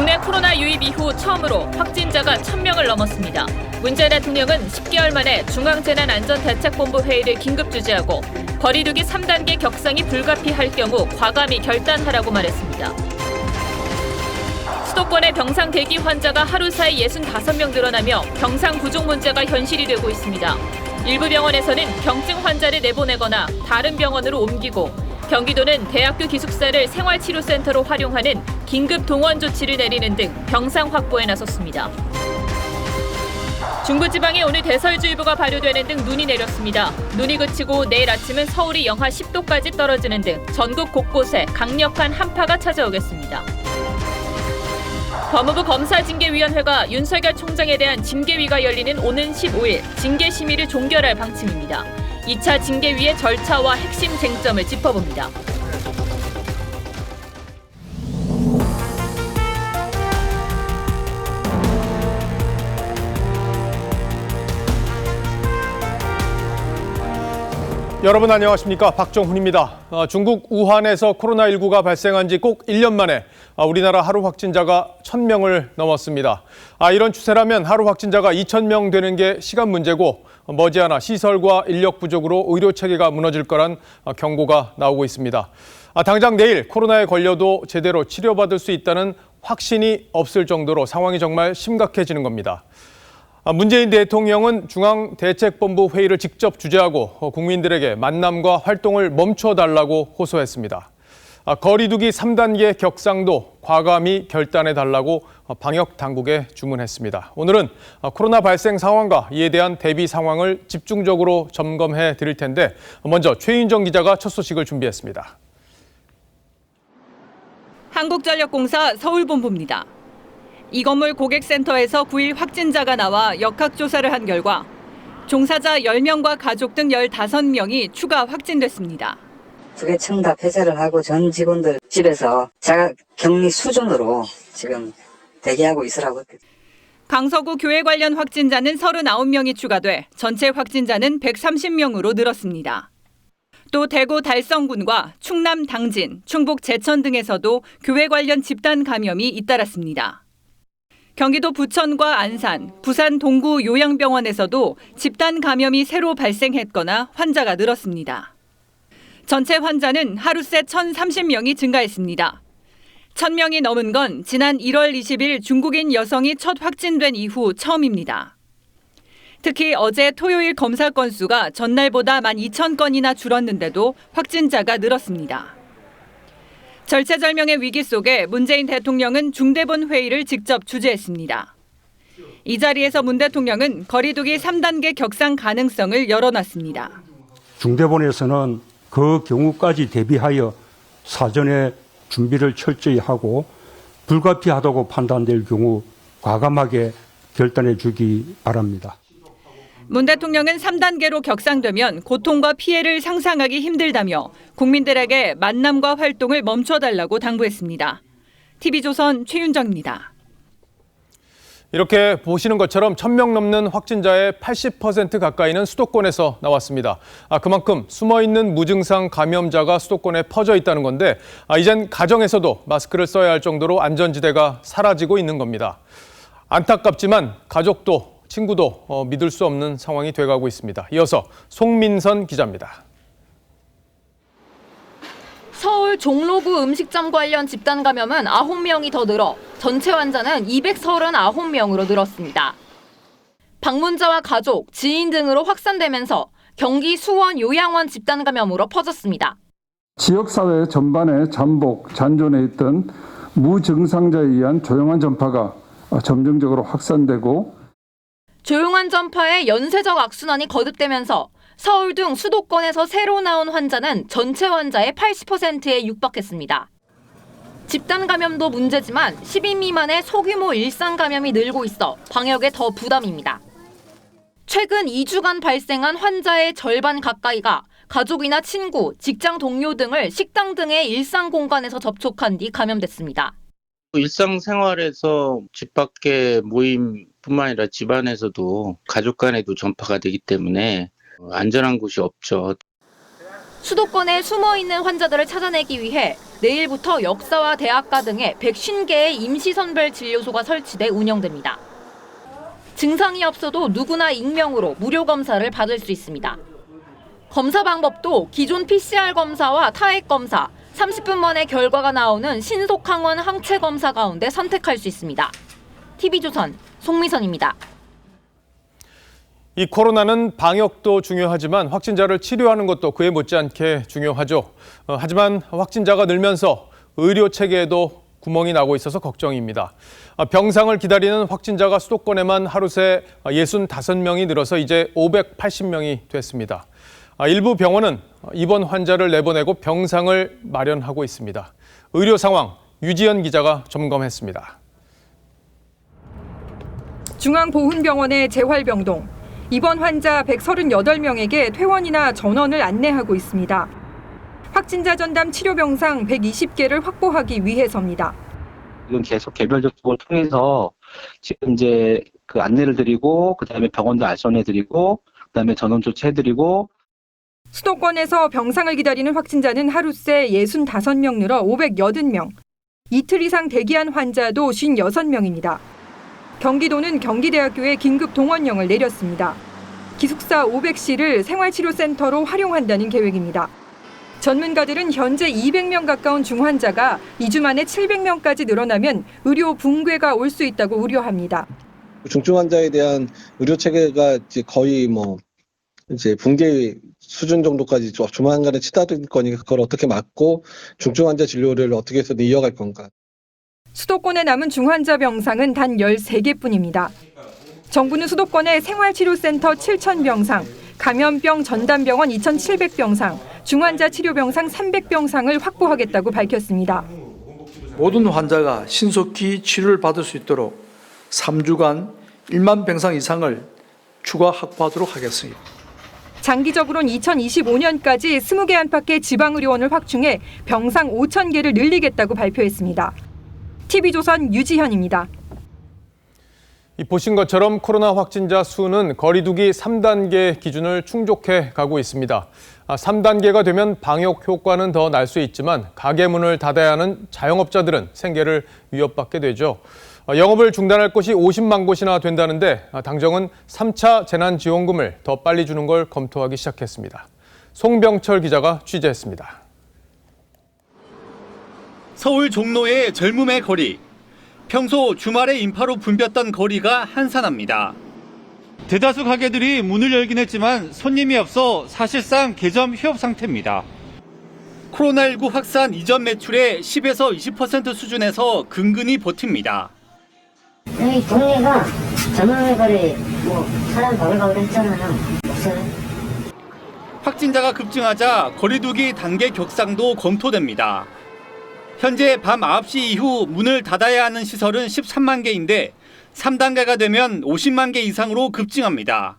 국내 코로나 유입 이후 처음으로 확진자가 1,000명을 넘었습니다. 문재인 대통령은 10개월 만에 중앙재난안전대책본부 회의를 긴급 주재하고 거리두기 3단계 격상이 불가피할 경우 과감히 결단하라고 말했습니다. 수도권의 병상 대기 환자가 하루 사이 65명 늘어나며 병상 부족 문제가 현실이 되고 있습니다. 일부 병원에서는 경증 환자를 내보내거나 다른 병원으로 옮기고 경기도는 대학교 기숙사를 생활치료센터로 활용하는 긴급 동원 조치를 내리는 등 병상 확보에 나섰습니다. 중부지방에 오늘 대설주의보가 발효되는 등 눈이 내렸습니다. 눈이 그치고 내일 아침은 서울이 영하 10도까지 떨어지는 등 전국 곳곳에 강력한 한파가 찾아오겠습니다. 법무부 검사징계위원회가 윤석열 총장에 대한 징계위가 열리는 오는 15일 징계심의를 종결할 방침입니다. 2차 징계위의 절차와 핵심 쟁점을 짚어봅니다. 여러분 안녕하십니까? 박정훈입니다. 중국 우한에서 코로나19가 발생한 지 꼭 1년 만에 우리나라 하루 확진자가 1,000명을 넘었습니다. 이런 추세라면 하루 확진자가 2,000명 되는 게 시간 문제고 머지않아 시설과 인력 부족으로 의료 체계가 무너질 거란 경고가 나오고 있습니다. 당장 내일 코로나에 걸려도 제대로 치료받을 수 있다는 확신이 없을 정도로 상황이 정말 심각해지는 겁니다. 문재인 대통령은 중앙대책본부 회의를 직접 주재하고 국민들에게 만남과 활동을 멈춰달라고 호소했습니다. 거리두기 3단계 격상도 과감히 결단해달라고 방역 당국에 주문했습니다. 오늘은 코로나 발생 상황과 이에 대한 대비 상황을 집중적으로 점검해 드릴 텐데 먼저 최윤정 기자가 첫 소식을 준비했습니다. 한국전력공사 서울본부입니다. 이 건물 고객센터에서 9일 확진자가 나와 역학조사를 한 결과 종사자 10명과 가족 등 15명이 추가 확진됐습니다. 2개 층 다 폐쇄를 하고 전 직원들 집에서 자가 격리 수준으로 지금 대기하고 있으라고. 강서구 교회 관련 확진자는 39명이 추가돼 전체 확진자는 130명으로 늘었습니다. 또 대구 달성군과 충남 당진, 충북 제천 등에서도 교회 관련 집단 감염이 잇따랐습니다. 경기도 부천과 안산, 부산 동구 요양병원에서도 집단 감염이 새로 발생했거나 환자가 늘었습니다. 전체 환자는 하루 새 1,030명이 증가했습니다. 1,000명이 넘은 건 지난 1월 20일 중국인 여성이 첫 확진된 이후 처음입니다. 특히 어제 토요일 검사 건수가 전날보다 12,000건이나 줄었는데도 확진자가 늘었습니다. 절체절명의 위기 속에 문재인 대통령은 중대본 회의를 직접 주재했습니다. 이 자리에서 문 대통령은 거리두기 3단계 격상 가능성을 열어놨습니다. 중대본에서는 그 경우까지 대비하여 사전에 준비를 철저히 하고 불가피하다고 판단될 경우 과감하게 결단해 주기 바랍니다. 문 대통령은 3단계로 격상되면 고통과 피해를 상상하기 힘들다며 국민들에게 만남과 활동을 멈춰달라고 당부했습니다. TV조선 최윤정입니다. 이렇게 보시는 것처럼 1,000명 넘는 확진자의 80% 가까이는 수도권에서 나왔습니다. 그만큼 숨어있는 무증상 감염자가 수도권에 퍼져 있다는 건데 이젠 가정에서도 마스크를 써야 할 정도로 안전지대가 사라지고 있는 겁니다. 안타깝지만 가족도 친구도 믿을 수 없는 상황이 돼가고 있습니다. 이어서 송민선 기자입니다. 서울 종로구 음식점 관련 집단 감염은 9명이 더 늘어 전체 환자는 239명으로 늘었습니다. 방문자와 가족, 지인 등으로 확산되면서 경기 수원 요양원 집단 감염으로 퍼졌습니다. 지역사회 전반에 잠복, 잔존해 있던 무증상자에 의한 조용한 전파가 점진적으로 확산되고 조용한 전파에 연쇄적 악순환이 거듭되면서 서울 등 수도권에서 새로 나온 환자는 전체 환자의 80%에 육박했습니다. 집단 감염도 문제지만 10인 미만의 소규모 일상 감염이 늘고 있어 방역에 더 부담입니다. 최근 2주간 발생한 환자의 절반 가까이가 가족이나 친구, 직장 동료 등을 식당 등의 일상 공간에서 접촉한 뒤 감염됐습니다. 일상생활에서 집 밖의 모임뿐만 아니라 집안에서도 가족 간에도 전파가 되기 때문에 안전한 곳이 없죠. 수도권에 숨어있는 환자들을 찾아내기 위해 내일부터 역사와 대학가 등에 150개의 임시선별 진료소가 설치돼 운영됩니다. 증상이 없어도 누구나 익명으로 무료 검사를 받을 수 있습니다. 검사 방법도 기존 PCR 검사와 타액 검사, 30분 만에 결과가 나오는 신속 항원 항체 검사 가운데 선택할 수 있습니다. TV조선 송미선입니다. 이 코로나는 방역도 중요하지만 확진자를 치료하는 것도 그에 못지않게 중요하죠. 하지만 확진자가 늘면서 의료 체계에도 구멍이 나고 있어서 걱정입니다. 병상을 기다리는 확진자가 수도권에만 하루 새 65명이 늘어서 이제 580명이 됐습니다. 일부 병원은 입원 환자를 내보내고 병상을 마련하고 있습니다. 의료 상황 유지연 기자가 점검했습니다. 중앙보훈병원의 재활병동. 입원 환자 138명에게 퇴원이나 전원을 안내하고 있습니다. 확진자 전담 치료 병상 120개를 확보하기 위해서입니다. 지금 계속 개별적 쪽을 통해서 지금 이제 그 안내를 드리고 그다음에 병원도 알선해 드리고 그다음에 전원 조치해 드리고. 수도권에서 병상을 기다리는 확진자는 하루 새 65명 늘어 580명. 이틀 이상 대기한 환자도 56명입니다. 경기도는 경기대학교에 긴급 동원령을 내렸습니다. 기숙사 500실을 생활치료센터로 활용한다는 계획입니다. 전문가들은 현재 200명 가까운 중환자가 2주 만에 700명까지 늘어나면 의료 붕괴가 올 수 있다고 우려합니다. 중증 환자에 대한 의료 체계가 이제 거의 이제 붕괴 수준 정도까지 조만간에 치닫을 거니까 그걸 어떻게 막고 중증 환자 진료를 어떻게 해서든 이어갈 건가. 수도권에 남은 중환자 병상은 단 13개뿐입니다. 정부는 수도권에 생활치료센터 7,000병상, 감염병 전담병원 2,700병상, 중환자 치료병상 300병상을 확보하겠다고 밝혔습니다. 모든 환자가 신속히 치료를 받을 수 있도록 3주간 1만 병상 이상을 추가 확보하도록 하겠습니다. 장기적으로는 2025년까지 20개 안팎의 지방의료원을 확충해 병상 5,000개를 늘리겠다고 발표했습니다. TV조선 유지현입니다. 보신 것처럼 코로나 확진자 수는 거리두기 3단계 기준을 충족해 가고 있습니다. 3단계가 되면 방역 효과는 더 날 수 있지만 가게 문을 닫아야 하는 자영업자들은 생계를 위협받게 되죠. 영업을 중단할 곳이 50만 곳이나 된다는데 당정은 3차 재난지원금을 더 빨리 주는 걸 검토하기 시작했습니다. 송병철 기자가 취재했습니다. 서울 종로의 젊음의 거리. 평소 주말에 인파로 붐볐던 거리가 한산합니다. 대다수 가게들이 문을 열긴 했지만 손님이 없어 사실상 개점 휴업 상태입니다. 코로나19 확산 이전 매출의 10에서 20% 수준에서 근근히 버팁니다. 여기 동네가 젊음의 거리 사람 바글바글 했잖아요. 없어요. 확진자가 급증하자 거리두기 단계 격상도 검토됩니다. 현재 밤 9시 이후 문을 닫아야 하는 시설은 13만 개인데 3단계가 되면 50만 개 이상으로 급증합니다.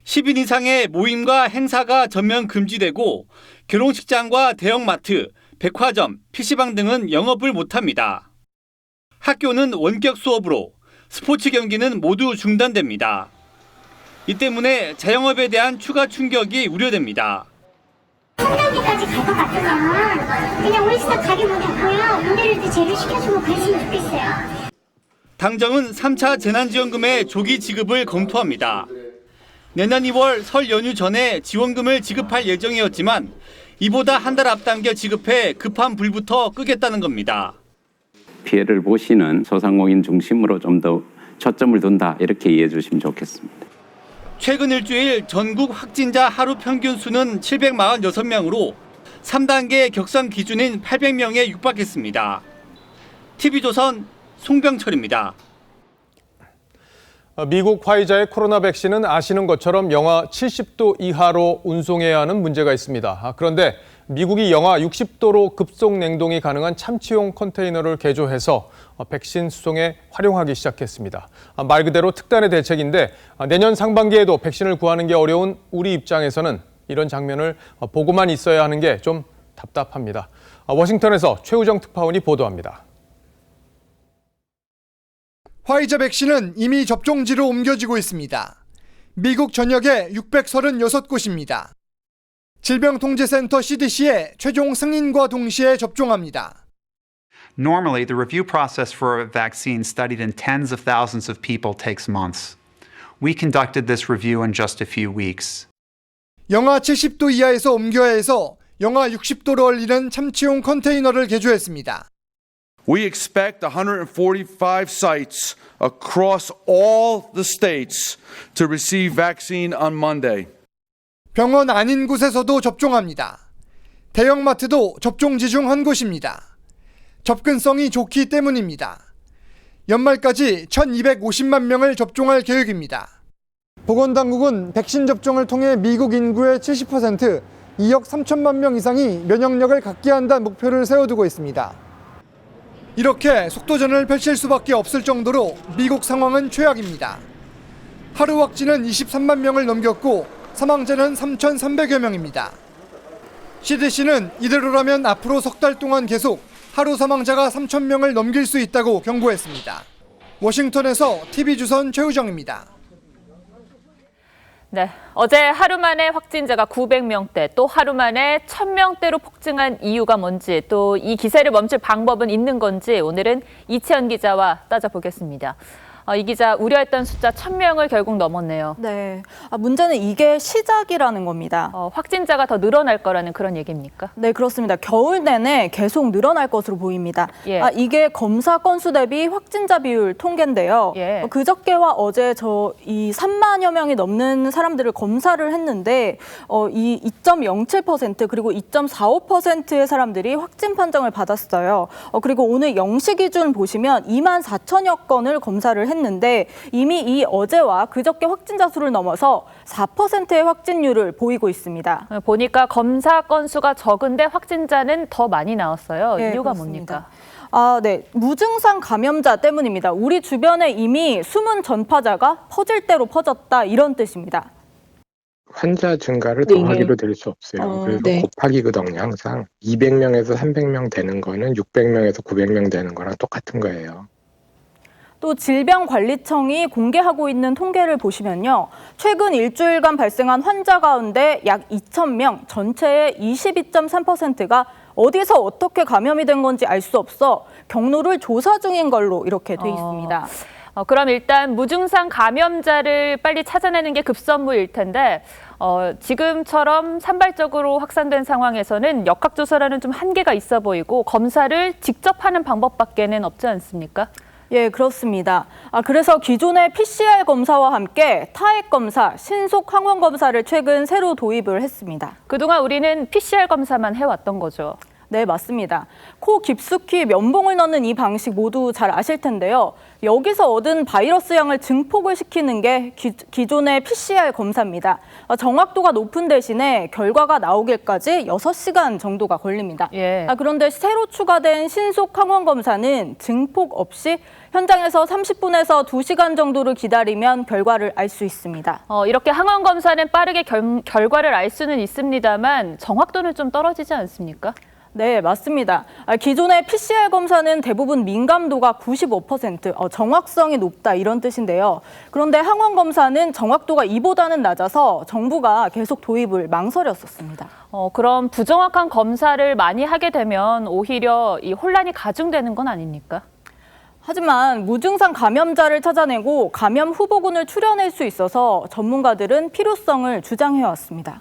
10인 이상의 모임과 행사가 전면 금지되고 결혼식장과 대형마트, 백화점, PC방 등은 영업을 못합니다. 학교는 원격 수업으로, 스포츠 경기는 모두 중단됩니다. 이 때문에 자영업에 대한 추가 충격이 우려됩니다. 3단계까지 갈 것 같으면 그냥 우리 시작 가게 문 닫고요. 문제를 제외시켜주고 그랬으면 좋겠어요. 당정은 3차 재난지원금의 조기 지급을 검토합니다. 내년 2월 설 연휴 전에 지원금을 지급할 예정이었지만 이보다 한 달 앞당겨 지급해 급한 불부터 끄겠다는 겁니다. 피해를 보시는 소상공인 중심으로 좀 더 초점을 둔다 이렇게 이해해 주시면 좋겠습니다. 최근 일주일 전국 확진자 하루 평균 수는 746명으로 3단계 격상 기준인 800명에 육박했습니다. TV조선 송병철입니다. 미국 화이자의 코로나 백신은 아시는 것처럼 영하 70도 이하로 운송해야 하는 문제가 있습니다. 그런데 미국이 영하 60도로 급속 냉동이 가능한 참치용 컨테이너를 개조해서 백신 수송에 활용하기 시작했습니다. 말 그대로 특단의 대책인데 내년 상반기에도 백신을 구하는 게 어려운 우리 입장에서는 이런 장면을 보고만 있어야 하는 게 좀 답답합니다. 워싱턴에서 최우정 특파원이 보도합니다. 화이자 백신은 이미 접종지로 옮겨지고 있습니다. 미국 전역에 636곳입니다. 질병통제센터 CDC의 최종 승인과 동시에 접종합니다. Normally, the review process for a vaccine studied in tens of thousands of people takes months. We conducted this review in just a few weeks. 영하 70도 이하에서 옮겨야 해서 영하 60도로 얼리는 참치용 컨테이너를 개조했습니다. We expect 145 sites across all the states to receive vaccine on Monday. 병원 아닌 곳에서도 접종합니다. 대형마트도 접종지 중 한 곳입니다. 접근성이 좋기 때문입니다. 연말까지 1,250만 명을 접종할 계획입니다. 보건당국은 백신 접종을 통해 미국 인구의 70%, 2억 3천만 명 이상이 면역력을 갖게 한다는 목표를 세워두고 있습니다. 이렇게 속도전을 펼칠 수밖에 없을 정도로 미국 상황은 최악입니다. 하루 확진은 23만 명을 넘겼고 사망자는 3,300여 명입니다. CDC는 이대로라면 앞으로 석 달 동안 계속 하루 사망자가 3,000명을 넘길 수 있다고 경고했습니다. 워싱턴에서 TV조선 최우정입니다. 네, 어제 하루 만에 확진자가 900명대, 또 하루 만에 1,000명대로 폭증한 이유가 뭔지, 또 이 기세를 멈출 방법은 있는 건지 오늘은 이채연 기자와 따져보겠습니다. 이 기자, 우려했던 숫자 1,000명을 결국 넘었네요. 네, 문제는 이게 시작이라는 겁니다. 확진자가 더 늘어날 거라는 그런 얘기입니까? 네, 그렇습니다. 겨울 내내 계속 늘어날 것으로 보입니다. 예. 이게 검사 건수 대비 확진자 비율 통계인데요. 예. 그저께와 어제 이 3만여 명이 넘는 사람들을 검사를 했는데 이 2.07% 그리고 2.45%의 사람들이 확진 판정을 받았어요. 그리고 오늘 0시 기준 보시면 2만 4천여 건을 검사를 했는데 이미 이 어제와 그저께 확진자 수를 넘어서 4%의 확진율을 보이고 있습니다. 보니까 검사 건수가 적은데 확진자는 더 많이 나왔어요. 네, 이유가 그렇습니다. 뭡니까? 네. 무증상 감염자 때문입니다. 우리 주변에 이미 숨은 전파자가 퍼질 대로 퍼졌다 이런 뜻입니다. 환자 증가를 덩어리로 들 수 없어요. 그래서 곱하기거든요. 항상 200명에서 300명 되는 거는 600명에서 900명 되는 거랑 똑같은 거예요. 또 질병관리청이 공개하고 있는 통계를 보시면요. 최근 일주일간 발생한 환자 가운데 약 2,000명, 전체의 22.3%가 어디서 어떻게 감염이 된 건지 알 수 없어 경로를 조사 중인 걸로 이렇게 돼 있습니다. 그럼 일단 무증상 감염자를 빨리 찾아내는 게 급선무일 텐데 지금처럼 산발적으로 확산된 상황에서는 역학조사라는 좀 한계가 있어 보이고 검사를 직접 하는 방법밖에는 없지 않습니까? 예, 그렇습니다. 그래서 기존의 PCR 검사와 함께 타액 검사, 신속 항원 검사를 최근 새로 도입을 했습니다. 그동안 우리는 PCR 검사만 해왔던 거죠. 네, 맞습니다. 코 깊숙이 면봉을 넣는 이 방식 모두 잘 아실 텐데요. 여기서 얻은 바이러스 양을 증폭을 시키는 게 기존의 PCR 검사입니다. 정확도가 높은 대신에 결과가 나오기까지 6시간 정도가 걸립니다. 예. 그런데 새로 추가된 신속 항원 검사는 증폭 없이 현장에서 30분에서 2시간 정도를 기다리면 결과를 알 수 있습니다. 이렇게 항원 검사는 빠르게 결과를 알 수는 있습니다만 정확도는 좀 떨어지지 않습니까? 네, 맞습니다. 기존의 PCR 검사는 대부분 민감도가 95%, 정확성이 높다 이런 뜻인데요. 그런데 항원 검사는 정확도가 이보다는 낮아서 정부가 계속 도입을 망설였었습니다. 그럼 부정확한 검사를 많이 하게 되면 오히려 이 혼란이 가중되는 건 아닙니까? 하지만 무증상 감염자를 찾아내고 감염 후보군을 추려낼 수 있어서 전문가들은 필요성을 주장해왔습니다.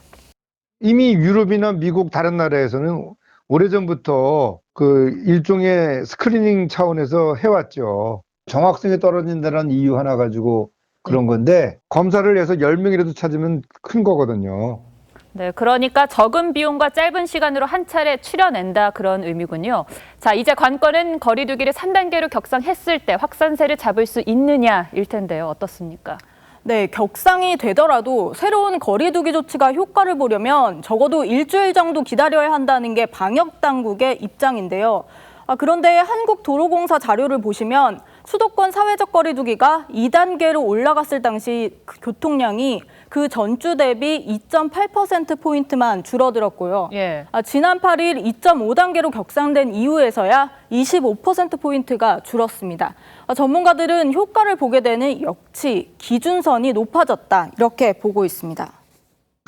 이미 유럽이나 미국 다른 나라에서는 오래전부터 그 일종의 스크리닝 차원에서 해왔죠. 정확성이 떨어진다는 이유 하나 가지고 그런 건데 검사를 해서 10명이라도 찾으면 큰 거거든요. 네, 그러니까 적은 비용과 짧은 시간으로 한 차례 추려낸다 그런 의미군요. 자, 이제 관건은 거리 두기를 3단계로 격상했을 때 확산세를 잡을 수 있느냐일 텐데요. 어떻습니까? 네, 격상이 되더라도 새로운 거리 두기 조치가 효과를 보려면 적어도 일주일 정도 기다려야 한다는 게 방역 당국의 입장인데요. 그런데 한국도로공사 자료를 보시면 수도권 사회적 거리 두기가 2단계로 올라갔을 당시 교통량이 그 전주 대비 2.8%포인트만 줄어들었고요. 예. 지난 8일 2.5단계로 격상된 이후에서야 25%포인트가 줄었습니다. 전문가들은 효과를 보게 되는 역치, 기준선이 높아졌다 이렇게 보고 있습니다.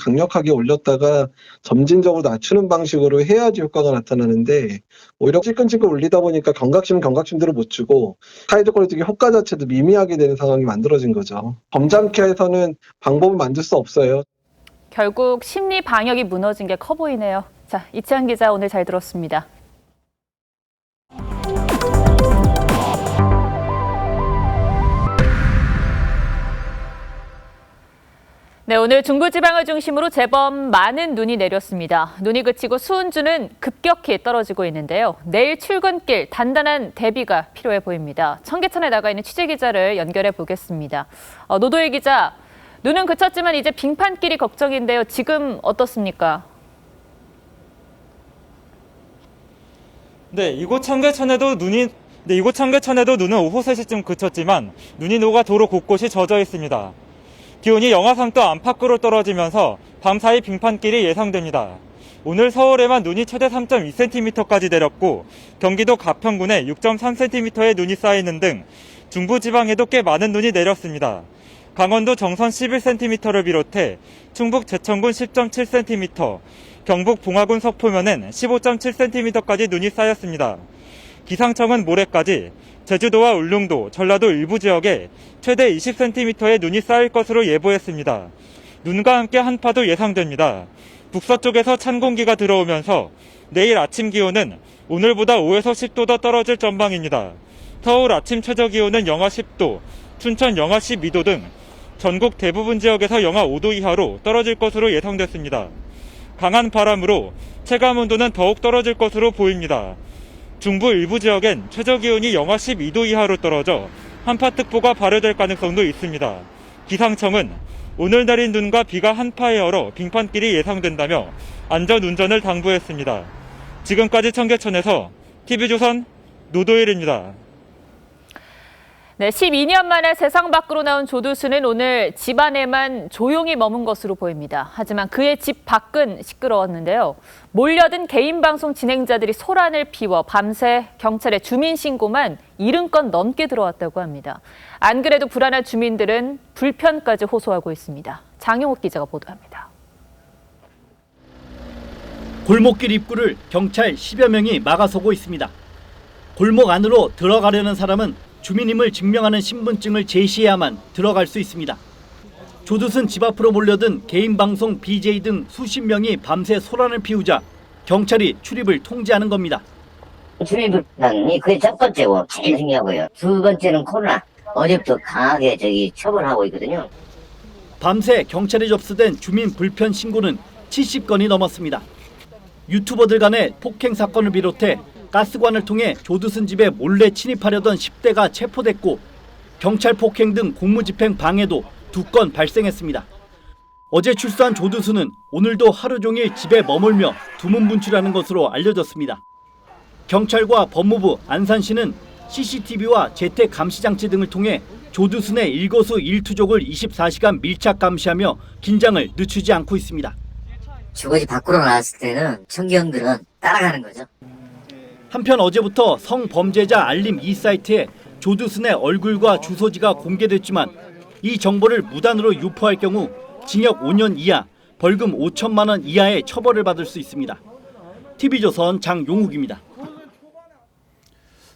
강력하게 올렸다가 점진적으로 낮추는 방식으로 해야지 효과가 나타나는데 오히려 찔끔찔끔 올리다 보니까 경각심은 경각심대로 못 주고 사회적 거리두기 효과 자체도 미미하게 되는 상황이 만들어진 거죠. 점잖게 해서는 방법을 만들 수 없어요. 결국 심리 방역이 무너진 게 커 보이네요. 자, 이채한 기자 오늘 잘 들었습니다. 네, 오늘 중부지방을 중심으로 제법 많은 눈이 내렸습니다. 눈이 그치고 수온주는 급격히 떨어지고 있는데요. 내일 출근길 단단한 대비가 필요해 보입니다. 청계천에 나가 있는 취재기자를 연결해 보겠습니다. 노도일 기자, 눈은 그쳤지만 이제 빙판길이 걱정인데요. 지금 어떻습니까? 네, 이곳 청계천에도 눈은 오후 3시쯤 그쳤지만 눈이 녹아 도로 곳곳이 젖어 있습니다. 기온이 영하 3도 안팎으로 떨어지면서 밤사이 빙판길이 예상됩니다. 오늘 서울에만 눈이 최대 3.2cm까지 내렸고 경기도 가평군에 6.3cm의 눈이 쌓이는 등 중부지방에도 꽤 많은 눈이 내렸습니다. 강원도 정선 11cm를 비롯해 충북 제천군 10.7cm, 경북 봉화군 석포면엔 15.7cm까지 눈이 쌓였습니다. 기상청은 모레까지 제주도와 울릉도, 전라도 일부 지역에 최대 20cm의 눈이 쌓일 것으로 예보했습니다. 눈과 함께 한파도 예상됩니다. 북서쪽에서 찬 공기가 들어오면서 내일 아침 기온은 오늘보다 5에서 10도 더 떨어질 전망입니다. 서울 아침 최저 기온은 영하 10도, 춘천 영하 12도 등 전국 대부분 지역에서 영하 5도 이하로 떨어질 것으로 예상됐습니다. 강한 바람으로 체감 온도는 더욱 떨어질 것으로 보입니다. 중부 일부 지역엔 최저 기온이 영하 12도 이하로 떨어져 한파특보가 발효될 가능성도 있습니다. 기상청은 오늘 내린 눈과 비가 한파에 얼어 빙판길이 예상된다며 안전운전을 당부했습니다. 지금까지 청계천에서 TV조선 노도일입니다. 네, 12년 만에 세상 밖으로 나온 조두순은 오늘 집 안에만 조용히 머문 것으로 보입니다. 하지만 그의 집 밖은 시끄러웠는데요. 몰려든 개인 방송 진행자들이 소란을 피워 밤새 경찰에 주민 신고만 70건 넘게 들어왔다고 합니다. 안 그래도 불안한 주민들은 불편까지 호소하고 있습니다. 장용욱 기자가 보도합니다. 골목길 입구를 경찰 10여 명이 막아서고 있습니다. 골목 안으로 들어가려는 사람은 주민임을 증명하는 신분증을 제시해야만 들어갈 수 있습니다. 조두순 집 앞으로 몰려든 개인 방송 BJ 등 수십 명이 밤새 소란을 피우자 경찰이 출입을 통제하는 겁니다. 주민 불편이 그게 첫 번째고 제일 중요하고요. 두 번째는 코로나. 어제부터 강하게 처벌하고 있거든요. 밤새 경찰에 접수된 주민 불편 신고는 70건이 넘었습니다. 유튜버들 간의 폭행 사건을 비롯해 가스관을 통해 조두순 집에 몰래 침입하려던 10대가 체포됐고 경찰 폭행 등 공무집행 방해도 2건 발생했습니다. 어제 출소한 조두순은 오늘도 하루 종일 집에 머물며 두문분출하는 것으로 알려졌습니다. 경찰과 법무부, 안산시는 CCTV와 재택 감시장치 등을 통해 조두순의 일거수 일투족을 24시간 밀착 감시하며 긴장을 늦추지 않고 있습니다. 주거지 밖으로 나왔을 때는 청경들은 따라가는 거죠. 한편 어제부터 성범죄자 알림 사이트에 조두순의 얼굴과 주소지가 공개됐지만 이 정보를 무단으로 유포할 경우 징역 5년 이하, 벌금 5천만 원 이하의 처벌을 받을 수 있습니다. TV조선 장용욱입니다.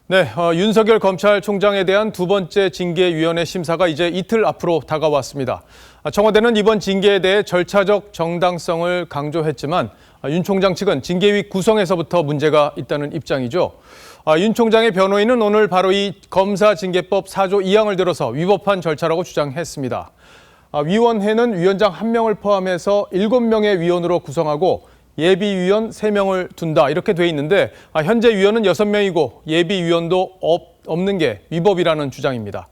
네, 윤석열 검찰총장에 대한 두 번째 징계위원회 심사가 이제 이틀 앞으로 다가왔습니다. 청와대는 이번 징계에 대해 절차적 정당성을 강조했지만 윤 총장 측은 징계위 구성에서부터 문제가 있다는 입장이죠. 윤 총장의 변호인은 오늘 바로 이 검사징계법 4조 2항을 들어서 위법한 절차라고 주장했습니다. 위원회는 위원장 1명을 포함해서 7명의 위원으로 구성하고 예비위원 3명을 둔다 이렇게 돼 있는데 현재 위원은 6명이고 예비위원도 없는 게 위법이라는 주장입니다.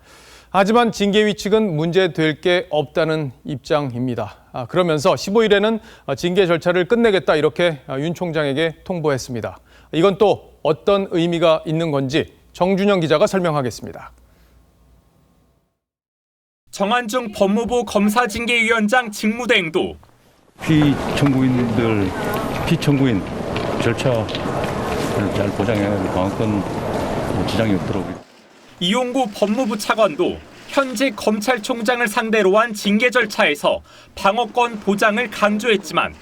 하지만 징계위 측은 문제될 게 없다는 입장입니다. 그러면서 15일에는 징계 절차를 끝내겠다 이렇게 윤 총장에게 통보했습니다. 이건 또 어떤 의미가 있는 건지 정준영 기자가 설명하겠습니다. 정한중 법무부 검사징계위원장 직무대행도 피청구인 절차를 잘 보장해야 강화권 지장이 없도록. 이용구 법무부 차관도 현직 검찰총장을 상대로 한 징계 절차에서 방어권 보장을 강조했지만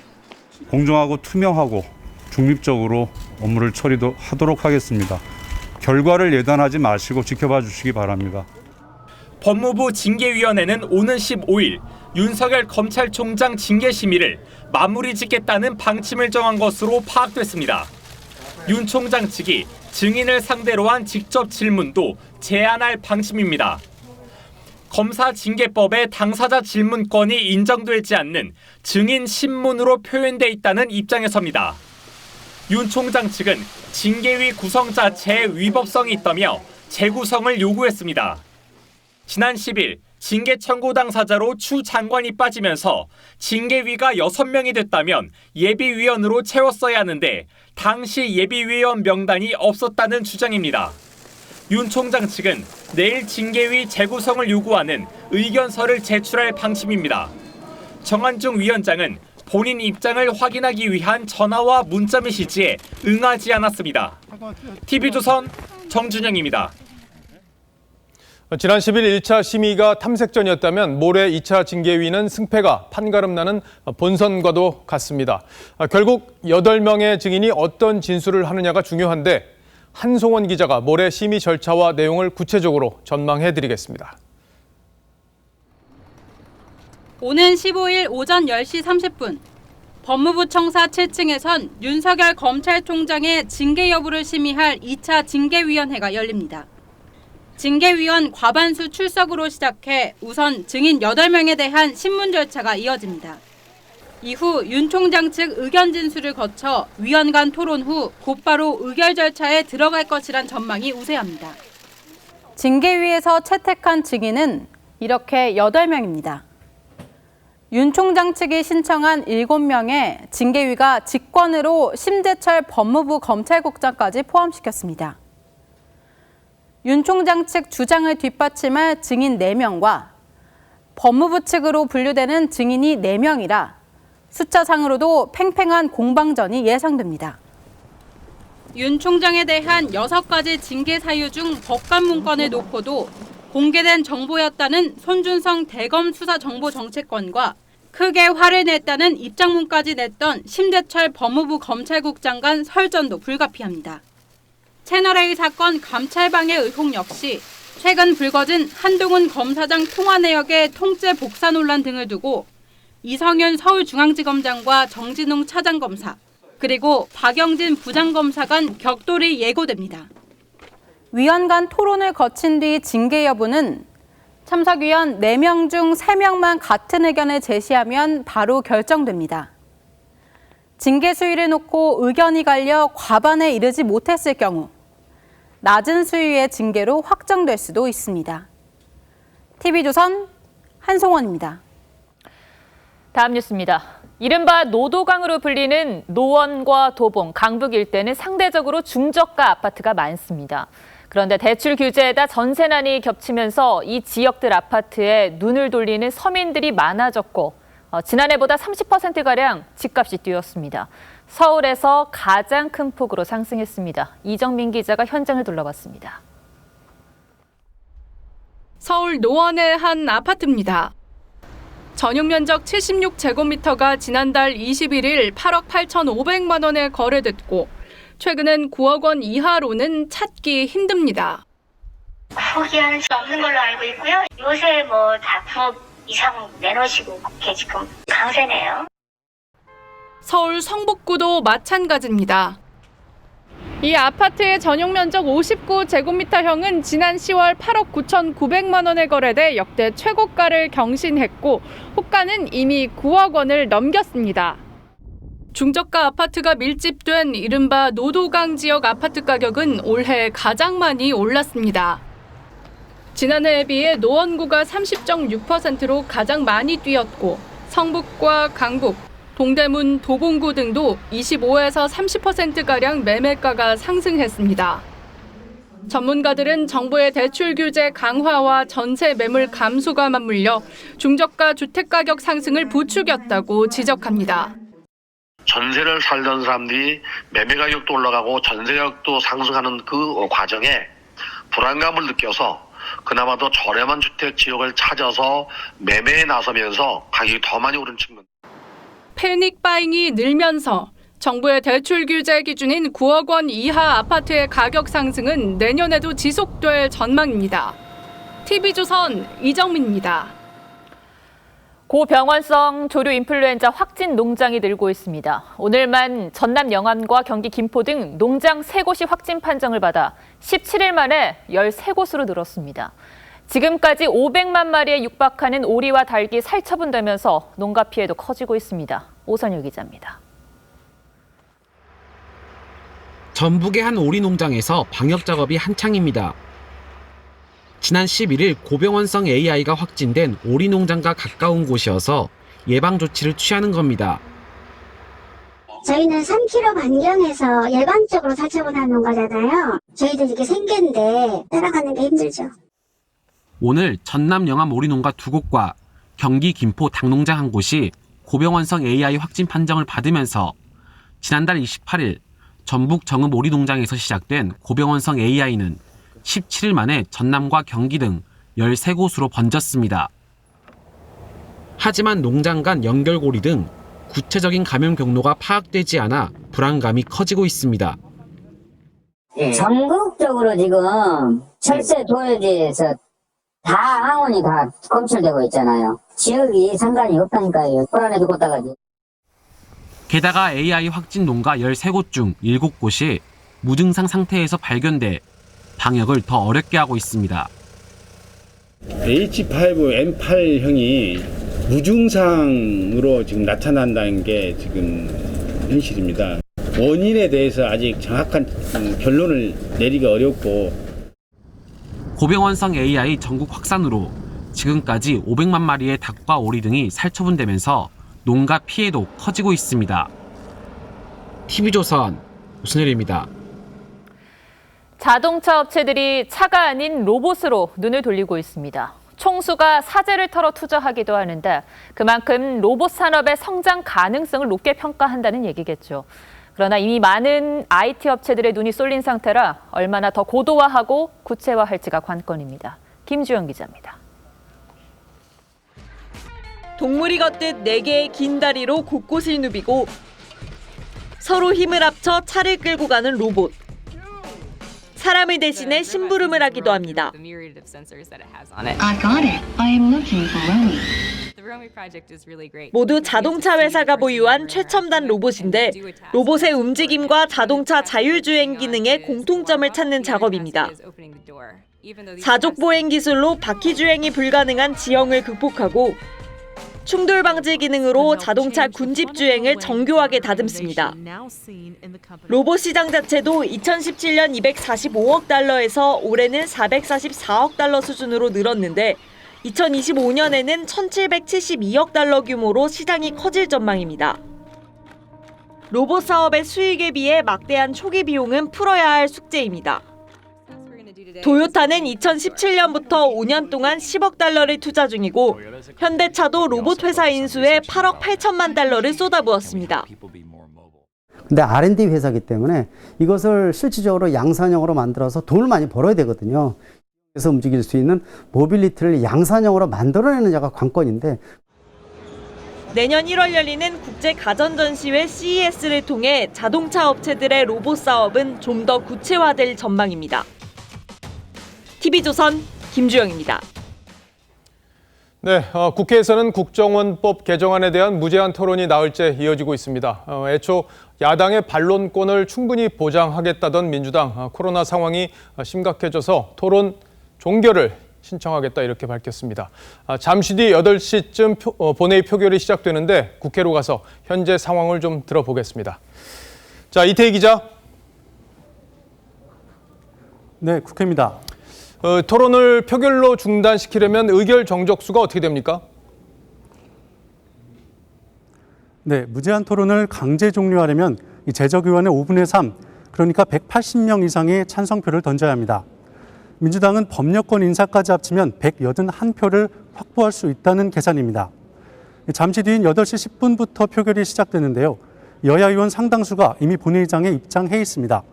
공정하고 투명하고 중립적으로 업무를 처리도 하도록 하겠습니다. 결과를 예단하지 마시고 지켜봐 주시기 바랍니다. 법무부 징계위원회는 오는 15일 윤석열 검찰총장 징계 심의를 마무리 짓겠다는 방침을 정한 것으로 파악됐습니다. 윤 총장 측이 증인을 상대로 한 직접 질문도 제한할 방침입니다. 검사 징계법에 당사자 질문권이 인정되지 않는 증인 신문으로 표현돼 있다는 입장에 섭니다. 윤 총장 측은 징계위 구성 자체에 위법성이 있다며 재구성을 요구했습니다. 지난 10일 징계 청구 당사자로 추 장관이 빠지면서 징계위가 6명이 됐다면 예비위원으로 채웠어야 하는데 당시 예비위원 명단이 없었다는 주장입니다. 윤 총장 측은 내일 징계위 재구성을 요구하는 의견서를 제출할 방침입니다. 정한중 위원장은 본인 입장을 확인하기 위한 전화와 문자 메시지에 응하지 않았습니다. TV조선 정준영입니다. 지난 10일 1차 심의가 탐색전이었다면 모레 2차 징계위는 승패가 판가름 나는 본선과도 같습니다. 결국 8명의 증인이 어떤 진술을 하느냐가 중요한데 한송원 기자가 모레 심의 절차와 내용을 구체적으로 전망해드리겠습니다. 오는 15일 오전 10시 30분 법무부 청사 7층에선 윤석열 검찰총장의 징계 여부를 심의할 2차 징계위원회가 열립니다. 징계위원 과반수 출석으로 시작해 우선 증인 8명에 대한 신문 절차가 이어집니다. 이후 윤 총장 측 의견 진술을 거쳐 위원 간 토론 후 곧바로 의결 절차에 들어갈 것이란 전망이 우세합니다. 징계위에서 채택한 증인은 이렇게 8명입니다. 윤 총장 측이 신청한 7명에 징계위가 직권으로 심재철 법무부 검찰국장까지 포함시켰습니다. 윤 총장 측 주장을 뒷받침할 증인 4명과 법무부 측으로 분류되는 증인이 4명이라 숫자상으로도 팽팽한 공방전이 예상됩니다. 윤 총장에 대한 6가지 징계 사유 중 법관 문건을 놓고도 공개된 정보였다는 손준성 대검 수사정보정책관과 크게 화를 냈다는 입장문까지 냈던 심재철 법무부 검찰국장 간 설전도 불가피합니다. 채널A 사건 감찰방해 의혹 역시 최근 불거진 한동훈 검사장 통화 내역의 통째 복사 논란 등을 두고 이성윤 서울중앙지검장과 정진웅 차장검사, 그리고 박영진 부장검사 간 격돌이 예고됩니다. 위원 간 토론을 거친 뒤 징계 여부는 참석위원 4명 중 3명만 같은 의견을 제시하면 바로 결정됩니다. 징계 수위를 놓고 의견이 갈려 과반에 이르지 못했을 경우 낮은 수위의 징계로 확정될 수도 있습니다. TV조선 한송원입니다. 다음 뉴스입니다. 이른바 노도강으로 불리는 노원과 도봉, 강북 일대는 상대적으로 중저가 아파트가 많습니다. 그런데 대출 규제에다 전세난이 겹치면서 이 지역들 아파트에 눈을 돌리는 서민들이 많아졌고 지난해보다 30%가량 집값이 뛰었습니다. 서울에서 가장 큰 폭으로 상승했습니다. 이정민 기자가 현장을 둘러봤습니다. 서울 노원의 한 아파트입니다. 전용 면적 76제곱미터가 지난달 21일 8억 8,500만 원에 거래됐고 최근엔 9억 원 이하로는 찾기 힘듭니다. 포기할 수 없는 걸로 알고 있고요. 요새 다 9억 이상 내놓으시고 그게 지금 강세네요. 서울 성북구도 마찬가지입니다. 이 아파트의 전용 면적 59제곱미터형은 지난 10월 8억 9,900만 원에 거래돼 역대 최고가를 경신했고 호가는 이미 9억 원을 넘겼습니다. 중저가 아파트가 밀집된 이른바 노도강 지역 아파트 가격은 올해 가장 많이 올랐습니다. 지난해에 비해 노원구가 30.6%로 가장 많이 뛰었고 성북과 강북, 동대문, 도봉구 등도 25에서 30%가량 매매가가 상승했습니다. 전문가들은 정부의 대출 규제 강화와 전세 매물 감소가 맞물려 중저가 주택가격 상승을 부추겼다고 지적합니다. 전세를 살던 사람들이 매매 가격도 올라가고 전세 가격도 상승하는 그 과정에 불안감을 느껴서 그나마 더 저렴한 주택 지역을 찾아서 매매에 나서면서 가격이 더 많이 오른 측면. 패닉 바잉이 늘면서 정부의 대출 규제 기준인 9억 원 이하 아파트의 가격 상승은 내년에도 지속될 전망입니다. TV조선 이정민입니다. 고병원성 조류 인플루엔자 확진 농장이 늘고 있습니다. 오늘만 전남 영암과 경기 김포 등 농장 3곳이 확진 판정을 받아 17일 만에 13곳으로 늘었습니다. 지금까지 500만 마리에 육박하는 오리와 닭이 살처분되면서 농가 피해도 커지고 있습니다. 오선유 기자입니다. 전북의 한 오리 농장에서 방역 작업이 한창입니다. 지난 11일 고병원성 AI가 확진된 오리 농장과 가까운 곳이어서 예방 조치를 취하는 겁니다. 저희는 3km 반경에서 예방적으로 살처분하는 거잖아요. 저희도 이게 생계인데 따라가는 게 힘들죠. 오늘 전남 영암 오리 농가 2곳과 경기 김포 닭농장 한 곳이 고병원성 AI 확진 판정을 받으면서 지난달 28일 전북 정읍 오리 농장에서 시작된 고병원성 AI는 17일 만에 전남과 경기 등 13곳으로 번졌습니다. 하지만 농장 간 연결고리 등 구체적인 감염 경로가 파악되지 않아 불안감이 커지고 있습니다. 전국적으로 지금 철새 도요지에서 다 항원이 다 검출되고 있잖아요. 지역이 상관이 없다니까요. 불안해 죽었다가지. 게다가 AI 확진 농가 13곳 중 7곳이 무증상 상태에서 발견돼 방역을 더 어렵게 하고 있습니다. H5N8형이 무증상으로 지금 나타난다는 게 지금 현실입니다. 원인에 대해서 아직 정확한 결론을 내리기 어렵고. 고병원성 AI 전국 확산으로 지금까지 500만 마리의 닭과 오리 등이 살처분되면서 농가 피해도 커지고 있습니다. TV조선 오순열입니다. 자동차 업체들이 차가 아닌 로봇으로 눈을 돌리고 있습니다. 총수가 사재를 털어 투자하기도 하는데 그만큼 로봇 산업의 성장 가능성을 높게 평가한다는 얘기겠죠. 그러나 이미 많은 IT 업체들의 눈이 쏠린 상태라 얼마나 더 고도화하고 구체화할지가 관건입니다. 김주영 기자입니다. 동물이 걷듯 4개의 긴 다리로 곳곳을 누비고 서로 힘을 합쳐 차를 끌고 가는 로봇. 사람을 대신해 심부름을 하기도 합니다. 모두 자동차 회사가 보유한 최첨단 로봇인데 로봇의 움직임과 자동차 자율주행 기능의 공통점을 찾는 작업입니다. 사족보행 기술로 바퀴주행이 불가능한 지형을 극복하고 충돌 방지 기능으로 자동차 군집주행을 정교하게 다듬습니다. 로봇 시장 자체도 2017년 245억 달러에서 올해는 444억 달러 수준으로 늘었는데 2025년에는 1,772억 달러 규모로 시장이 커질 전망입니다. 로봇 사업의 수익에 비해 막대한 초기 비용은 풀어야 할 숙제입니다. 도요타는 2017년부터 5년 동안 10억 달러를 투자 중이고 현대차도 로봇 회사 인수에 8억 8천만 달러를 쏟아부었습니다. 근데 R&D 회사이기 때문에 이것을 실질적으로 양산형으로 만들어서 돈을 많이 벌어야 되거든요. 그래서 움직일 수 있는 모빌리티를 양산형으로 만들어내는 자가 관건인데 내년 1월 열리는 국제 가전전시회 CES를 통해 자동차 업체들의 로봇 사업은 좀 더 구체화될 전망입니다. TV조선 김주영입니다. 네, 국회에서는 국정원법 개정안에 대한 무제한 토론이 나흘째 이어지고 있습니다. 애초 야당의 반론권을 충분히 보장하겠다던 민주당, 코로나 상황이 심각해져서 토론 종결을 신청하겠다 이렇게 밝혔습니다. 잠시 뒤 8시쯤 본회의 표결이 시작되는데 국회로 가서 현재 상황을 좀 들어보겠습니다. 자, 이태희 기자. 네, 국회입니다. 토론을 표결로 중단시키려면 의결 정적수가 어떻게 됩니까? 네, 무제한 토론을 강제 종료하려면 제적의원의 5분의 3, 그러니까 180명 이상의 찬성표를 던져야 합니다. 민주당은 법률권 인사까지 합치면 181표를 확보할 수 있다는 계산입니다. 잠시 뒤인 8시 10분부터 표결이 시작되는데요. 여야 의원 상당수가 이미 본회의장에 입장해 있습니다.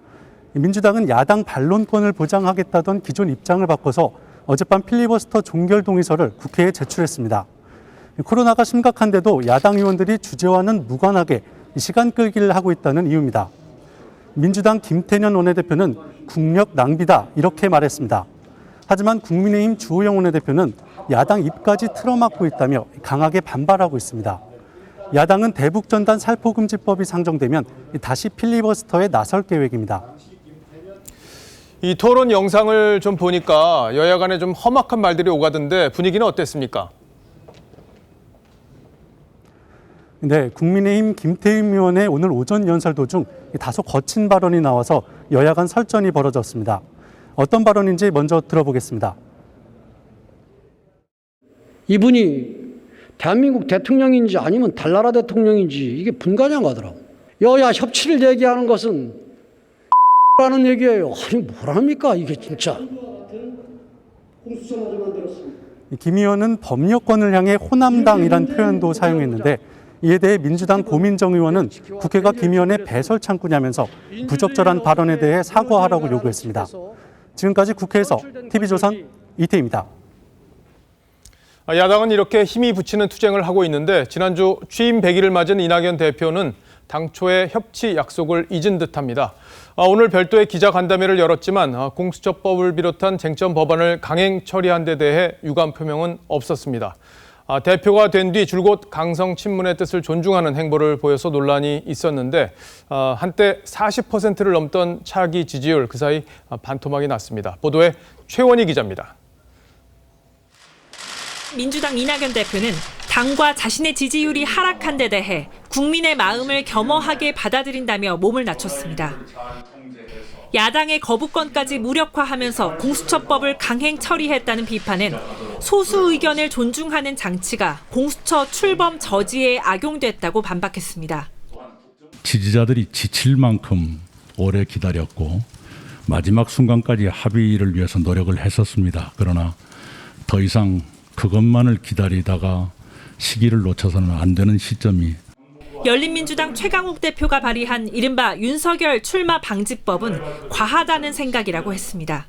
민주당은 야당 반론권을 보장하겠다던 기존 입장을 바꿔서 어젯밤 필리버스터 종결 동의서를 국회에 제출했습니다. 코로나가 심각한데도 야당 의원들이 주제와는 무관하게 시간 끌기를 하고 있다는 이유입니다. 민주당 김태년 원내대표는 국력 낭비다 이렇게 말했습니다. 하지만 국민의힘 주호영 원내대표는 야당 입까지 틀어막고 있다며 강하게 반발하고 있습니다. 야당은 대북전단 살포금지법이 상정되면 다시 필리버스터에 나설 계획입니다. 이 토론 영상을 좀 보니까 여야 간에 좀 험악한 말들이 오가던데 분위기는 어땠습니까? 네, 국민의힘 김태임 의원의 오늘 오전 연설 도중 다소 거친 발언이 나와서 여야 간 설전이 벌어졌습니다. 어떤 발언인지 먼저 들어보겠습니다. 이분이 대한민국 대통령인지 아니면 달나라 대통령인지 이게 분간양하더라고. 여야 협치를 얘기하는 것은 라는 얘기예요. 아니 뭐랍니까 이게 진짜. 김 의원은 법여권을 향해 호남당이란 표현도 사용했는데 이에 대해 민주당 고민정 의원은 국회가 김 의원의 배설 창구냐면서 부적절한 발언에 대해 사과하라고 요구했습니다. 지금까지 국회에서 TV조선 이태희입니다. 야당은 이렇게 힘이 붙이는 투쟁을 하고 있는데 지난주 취임 100일을 맞은 이낙연 대표는 당초의 협치 약속을 잊은 듯합니다. 오늘 별도의 기자간담회를 열었지만 공수처법을 비롯한 쟁점 법안을 강행 처리한 데 대해 유감 표명은 없었습니다. 대표가 된 뒤 줄곧 강성 친문의 뜻을 존중하는 행보를 보여서 논란이 있었는데 한때 40%를 넘던 차기 지지율 그 사이 반토막이 났습니다. 보도에 최원희 기자입니다. 민주당 이낙연 대표는 당과 자신의 지지율이 하락한 데 대해 국민의 마음을 겸허하게 받아들인다며 몸을 낮췄습니다. 야당의 거부권까지 무력화하면서 공수처법을 강행 처리했다는 비판은 소수 의견을 존중하는 장치가 공수처 출범 저지에 악용됐다고 반박했습니다. 지지자들이 지칠 만큼 오래 기다렸고 마지막 순간까지 합의를 위해서 노력을 했었습니다. 그러나 더 이상 그것만을 기다리다가 시기를 놓쳐서는 안 되는 시점이 열린민주당 최강욱 대표가 발의한 이른바 윤석열 출마 방지법은 과하다는 생각이라고 했습니다.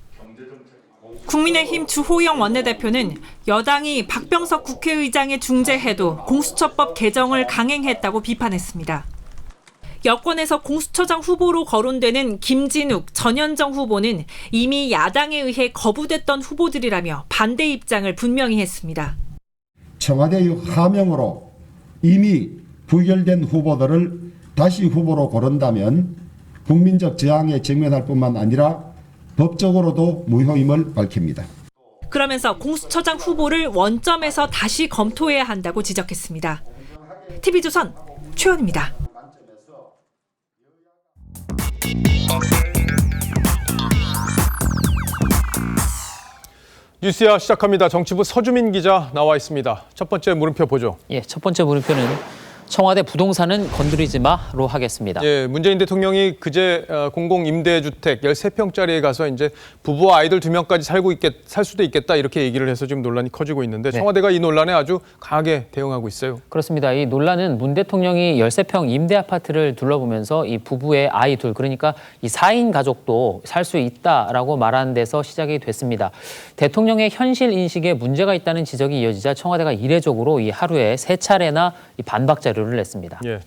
국민의힘 주호영 원내대표는 여당이 박병석 국회의장의 중재해도 공수처법 개정을 강행했다고 비판했습니다. 여권에서 공수처장 후보로 거론되는 김진욱, 전현정 후보는 이미 야당에 의해 거부됐던 후보들이라며 반대 입장을 분명히 했습니다. 청와대의 하명으로 이미 부결된 후보들을 다시 후보로 고른다면 국민적 저항에 직면할 뿐만 아니라 법적으로도 무효임을 밝힙니다. 그러면서 공수처장 후보를 원점에서 다시 검토해야 한다고 지적했습니다. TV조선 최원입니다. 뉴스야 시작합니다. 정치부 서주민 기자 나와 있습니다. 첫 번째 물음표 보죠. 예, 첫 번째 물음표는 청와대 부동산은 건드리지 마로 하겠습니다. 예, 문재인 대통령이 그제 공공임대주택 13평짜리에 가서 이제 부부와 아이들 2명까지 살 수도 있겠다 이렇게 얘기를 해서 지금 논란이 커지고 있는데 청와대가 이 논란에 아주 강하게 대응하고 있어요. 그렇습니다. 이 논란은 문 대통령이 13평 임대 아파트를 둘러보면서 이 부부의 아이 둘, 그러니까 이 4인 가족도 살 수 있다라고 말하는 데서 시작이 됐습니다. 대통령의 현실 인식에 문제가 있다는 지적이 이어지자 청와대가 이례적으로 이 하루에 3차례나 이 반박 자료를 냈습니다. 예.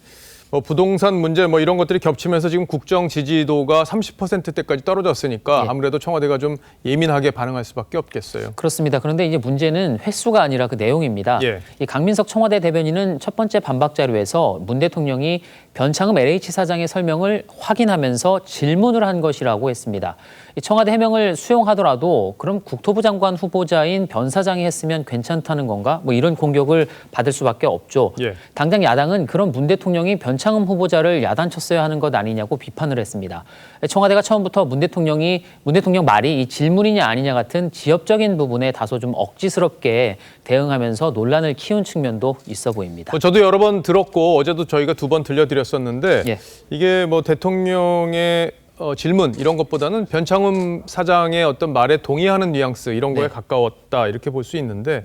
부동산 문제 이런 것들이 겹치면서 지금 국정 지지도가 30%대까지 떨어졌으니까 아무래도 청와대가 좀 예민하게 반응할 수밖에 없겠어요. 그렇습니다. 그런데 이제 문제는 횟수가 아니라 그 내용입니다. 이 강민석 청와대 대변인은 첫 번째 반박 자료에서 문 대통령이 변창흠 LH 사장의 설명을 확인하면서 질문을 한 것이라고 했습니다. 청와대 해명을 수용하더라도 그럼 국토부 장관 후보자인 변 사장이 했으면 괜찮다는 건가? 이런 공격을 받을 수밖에 없죠. 당장 야당은 그런 문 대통령이 변창흠 후보자를 야단쳤어야 하는 것 아니냐고 비판을 했습니다. 청와대가 처음부터 문 대통령 말이 이 질문이냐 아니냐 같은 지엽적인 부분에 다소 좀 억지스럽게 대응하면서 논란을 키운 측면도 있어 보입니다. 저도 여러 번 들었고 어제도 저희가 2번 들려드렸었는데 이게 대통령의 질문 이런 것보다는 변창흠 사장의 어떤 말에 동의하는 뉘앙스 이런 거에 가까웠다 이렇게 볼 수 있는데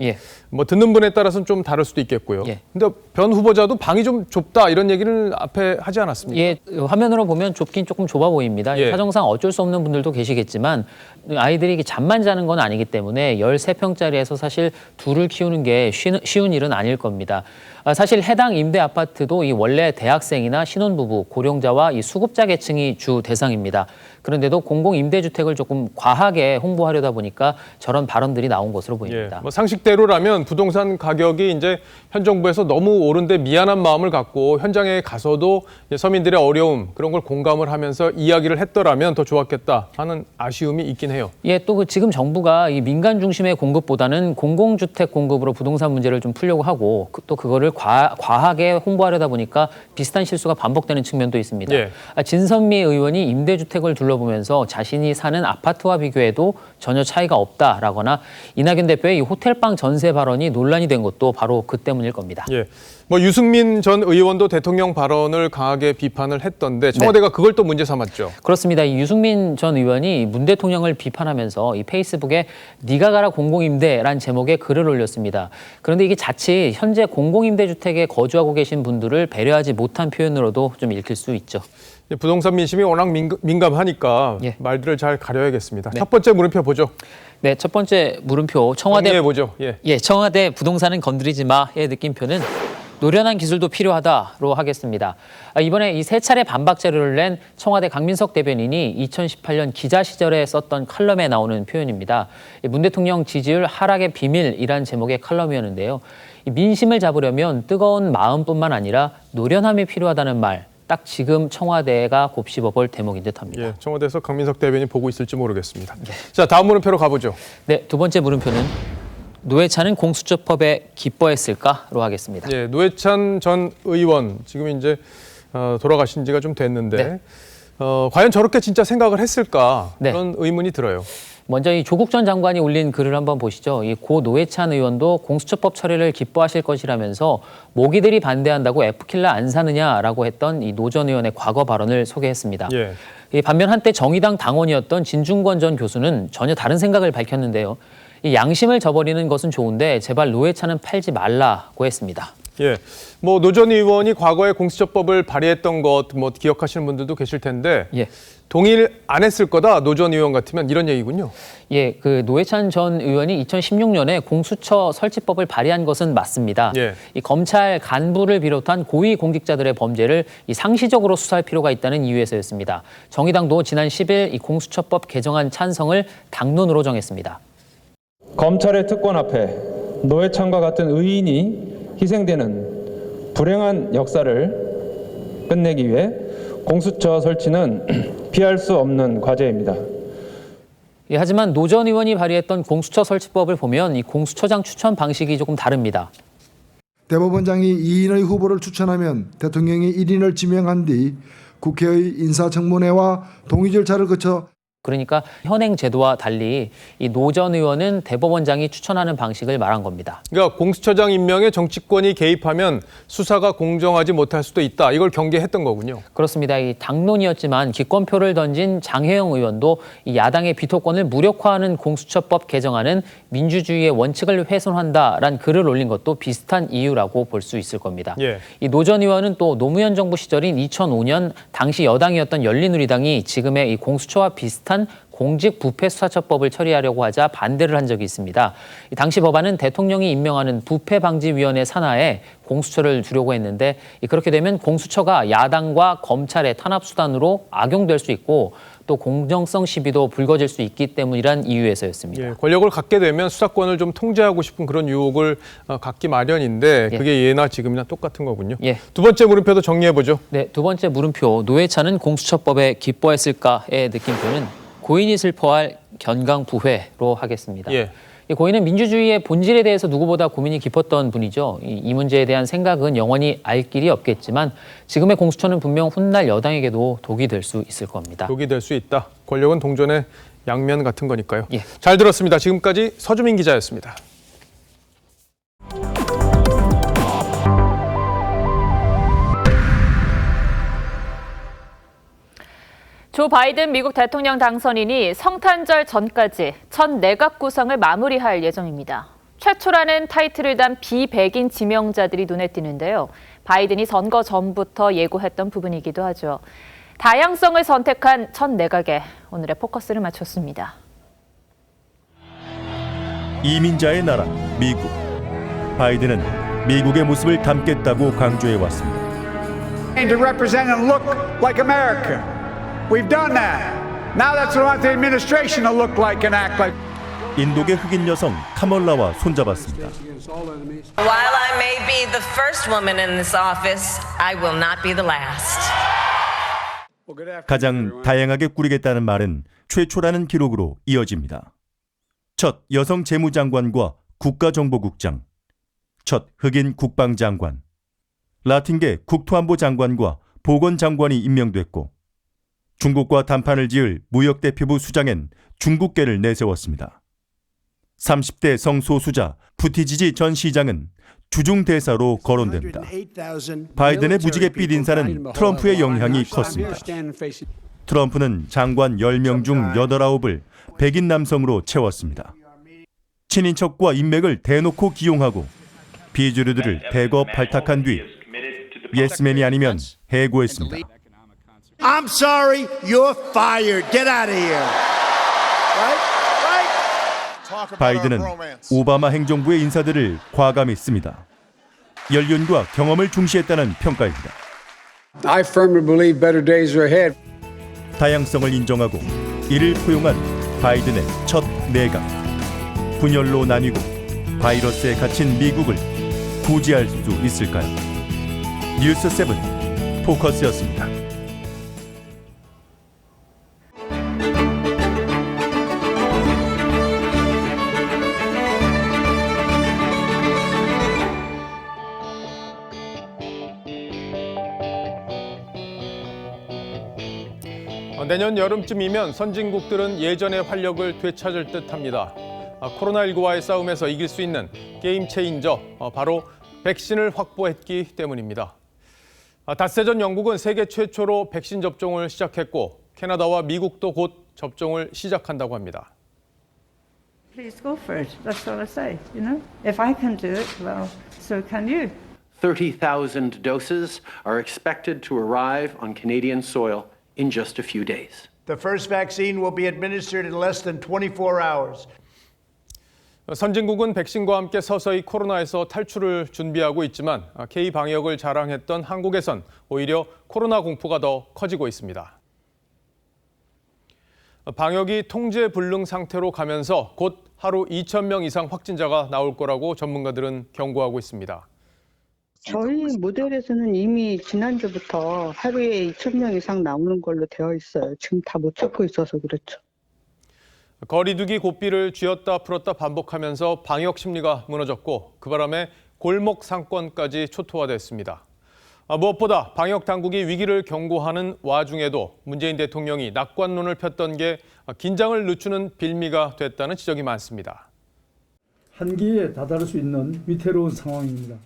듣는 분에 따라서는 좀 다를 수도 있겠고요. 근데 변 후보자도 방이 좀 좁다 이런 얘기를 앞에 하지 않았습니까? 예, 화면으로 보면 좁긴 조금 좁아 보입니다. 예. 사정상 어쩔 수 없는 분들도 계시겠지만 아이들이 잠만 자는 건 아니기 때문에 13평짜리에서 사실 둘을 키우는 게 쉬운 일은 아닐 겁니다. 사실 해당 임대 아파트도 이 원래 대학생이나 신혼부부, 고령자와 이 수급자 계층이 주 대상입니다. 그런데도 공공임대주택을 조금 과하게 홍보하려다 보니까 저런 발언들이 나온 것으로 보입니다. 예, 뭐 상식대로라면 부동산 가격이 이제 현 정부에서 너무 오른데 미안한 마음을 갖고 현장에 가서도 서민들의 어려움 그런 걸 공감을 하면서 이야기를 했더라면 더 좋았겠다 하는 아쉬움이 있긴 해요. 예, 또 지금 정부가 이 민간 중심의 공급보다는 공공주택 공급으로 부동산 문제를 좀 풀려고 하고 또 그거를 과하게 홍보하려다 보니까 비슷한 실수가 반복되는 측면도 있습니다. 예. 진선미 의원이 임대주택을 둘러보면서 자신이 사는 아파트와 비교해도 전혀 차이가 없다라거나 이낙연 대표의 이 호텔방 전세 발언이 논란이 된 것도 바로 그 때문일 겁니다. 예. 뭐 유승민 전 의원도 대통령 발언을 강하게 비판을 했던데 청와대가 그걸 또 문제 삼았죠. 그렇습니다. 이 유승민 전 의원이 문 대통령을 비판하면서 이 페이스북에 네가 가라 공공임대란 제목의 글을 올렸습니다. 그런데 이게 자칫 현재 공공임대주택에 거주하고 계신 분들을 배려하지 못한 표현으로도 좀 읽힐 수 있죠. 부동산 민심이 워낙 민감하니까 예. 말들을 잘 가려야겠습니다. 첫 번째 물음표 보죠. 네, 첫 번째 물음표 청와대 보죠. 예, 청와대 부동산은 건드리지 마의 느낌표는 노련한 기술도 필요하다로 하겠습니다. 이번에 이 세 차례 반박 자료를 낸 청와대 강민석 대변인이 2018년 기자 시절에 썼던 칼럼에 나오는 표현입니다. 문 대통령 지지율 하락의 비밀이란 제목의 칼럼이었는데요. 민심을 잡으려면 뜨거운 마음뿐만 아니라 노련함이 필요하다는 말. 딱 지금 청와대가 곱씹어볼 대목인 듯합니다. 예, 청와대에서 강민석 대변인 보고 있을지 모르겠습니다. 자, 다음 물음표로 가보죠. 네, 두 번째 물음표는 노회찬은 공수처법에 기뻐했을까로 하겠습니다. 예, 노회찬 전 의원 지금 이제 돌아가신 지가 좀 됐는데 과연 저렇게 진짜 생각을 했을까 그런 의문이 들어요. 먼저 이 조국 전 장관이 올린 글을 한번 보시죠. 이 고 노회찬 의원도 공수처법 처리를 기뻐하실 것이라면서 모기들이 반대한다고 F킬러 안 사느냐라고 했던 이 노 전 의원의 과거 발언을 소개했습니다. 이 반면 한때 정의당 당원이었던 진중권 전 교수는 전혀 다른 생각을 밝혔는데요. 이 양심을 저버리는 것은 좋은데 제발 노회찬은 팔지 말라고 했습니다. 예, 뭐 노 전 의원이 과거에 공수처법을 발의했던 것 뭐 기억하시는 분들도 계실 텐데 동의를 안 했을 거다 노 전 의원 같으면 이런 얘기군요. 예, 그 노회찬 전 의원이 2016년에 공수처 설치법을 발의한 것은 맞습니다. 이 검찰 간부를 비롯한 고위 공직자들의 범죄를 이 상시적으로 수사할 필요가 있다는 이유에서였습니다. 정의당도 지난 10일 이 공수처법 개정안 찬성을 당론으로 정했습니다. 검찰의 특권 앞에 노회찬과 같은 의인이 희생되는 불행한 역사를 끝내기 위해 공수처 설치는 피할 수 없는 과제입니다. 예, 하지만 노 전 의원이 발의했던 공수처 설치법을 보면 이 공수처장 추천 방식이 조금 다릅니다. 대법원장이 2인의 후보를 추천하면 대통령이 1인을 지명한 뒤 국회의 인사청문회와 동의 절차를 거쳐 그러니까 현행 제도와 달리 이 노 전 의원은 대법원장이 추천하는 방식을 말한 겁니다. 그러니까 공수처장 임명에 정치권이 개입하면 수사가 공정하지 못할 수도 있다. 이걸 경계했던 거군요. 그렇습니다. 이 당론이었지만 기권표를 던진 장혜영 의원도 이 야당의 비토권을 무력화하는 공수처법 개정안은 민주주의의 원칙을 훼손한다라는 글을 올린 것도 비슷한 이유라고 볼 수 있을 겁니다. 이 노 전 의원은 또 노무현 정부 시절인 2005년 당시 여당이었던 열린우리당이 지금의 이 공수처와 비슷한 공직부패수사처법을 처리하려고 하자 반대를 한 적이 있습니다. 당시 법안은 대통령이 임명하는 부패방지위원회 산하에 공수처를 두려고 했는데 그렇게 되면 공수처가 야당과 검찰의 탄압수단으로 악용될 수 있고 또 공정성 시비도 불거질 수 있기 때문이란 이유에서였습니다. 예, 권력을 갖게 되면 수사권을 좀 통제하고 싶은 그런 유혹을 갖기 마련인데 그게 예나 지금이나 똑같은 거군요. 두 번째 물음표도 정리해보죠. 네, 두 번째 물음표 노회찬은 공수처법에 기뻐했을까의 느낌표는 고인이 슬퍼할 견강부회로 하겠습니다. 이 고인은 민주주의의 본질에 대해서 누구보다 고민이 깊었던 분이죠. 이 문제에 대한 생각은 영원히 알 길이 없겠지만 지금의 공수처는 분명 훗날 여당에게도 독이 될 수 있을 겁니다. 독이 될 수 있다. 권력은 동전의 양면 같은 거니까요. 잘 들었습니다. 지금까지 서주민 기자였습니다. 조 바이든 미국 대통령 당선인이 성탄절 전까지 첫 내각 구성을 마무리할 예정입니다. 최초라는 타이틀을 단 비백인 지명자들이 눈에 띄는데요. 바이든이 선거 전부터 예고했던 부분이기도 하죠. 다양성을 선택한 첫 내각에 오늘의 포커스를 맞췄습니다. 이민자의 나라, 미국. 바이든은 미국의 모습을 담겠다고 강조해 왔습니다. To represent and look like America. We've done that. Now that's what I want the administration to look like and act like. 인도계 흑인 여성 카멀라와 손잡았습니다. While I may be the first woman in this office, I will not be the last. 가장 다양하게 꾸리겠다는 말은 최초라는 기록으로 이어집니다. 첫 여성 재무장관과 국가정보국장, 첫 흑인 국방장관, 라틴계 국토안보장관과 보건장관이 임명됐고 중국과 담판을 지을 무역대표부 수장엔 중국계를 내세웠습니다. 30대 성소수자 부티지지 전 시장은 주중대사로 거론됩니다. 바이든의 무지갯빛 인사는 트럼프의 영향이 컸습니다. 트럼프는 장관 10명 중 8, 9을 백인 남성으로 채웠습니다. 친인척과 인맥을 대놓고 기용하고 비주류들을 대거 발탁한 뒤 예스맨이 아니면 해고했습니다. I'm sorry, you're fired. Get out of here. 바이든은 오바마 행정부의 인사들을 과감히 씁니다. 연륜과 경험을 중시했다는 평가입니다. I firmly believe better days are ahead. 다양성을 인정하고 이를 포용한 바이든의 첫 내각. 분열로 나뉘고 바이러스에 갇힌 미국을 구제할 수 있을까요? 뉴스7 포커스였습니다. 내년 여름쯤이면 선진국들은 예전의 활력을 되찾을 듯합니다. 코로나19와의 싸움에서 이길 수 있는 게임 체인저, 바로 백신을 확보했기 때문입니다. 닷새 전 영국은 세계 최초로 백신 접종을 시작했고 캐나다와 미국도 곧 접종을 시작한다고 합니다. Please go for it. That's what I say. You know, if I can do it, well, so can you. 30,000 doses are expected to arrive on Canadian soil in just a few days. The first vaccine will be administered in less than 24 hours. 선진국은 백신과 함께 서서히 코로나에서 탈출을 준비하고 있지만 K-방역을 자랑했던 한국에선 오히려 코로나 공포가 더 커지고 있습니다. 방역이 통제불능 상태로 가면서 곧 하루 2,000명 이상 확진자가 나올 거라고 전문가들은 경고하고 있습니다. 저희 모델에서는 이미 지난주부터 하루에 2,000명 이상 나오는 걸로 되어 있어요. 지금 다 못 찾고 있어서 그렇죠. 거리두기 고삐를 쥐었다 풀었다 반복하면서 방역 심리가 무너졌고 그 바람에 골목 상권까지 초토화됐습니다. 무엇보다 방역 당국이 위기를 경고하는 와중에도 문재인 대통령이 낙관론을 폈던 게 긴장을 늦추는 빌미가 됐다는 지적이 많습니다. 한계에 다다를 수 있는 위태로운 상황입니다.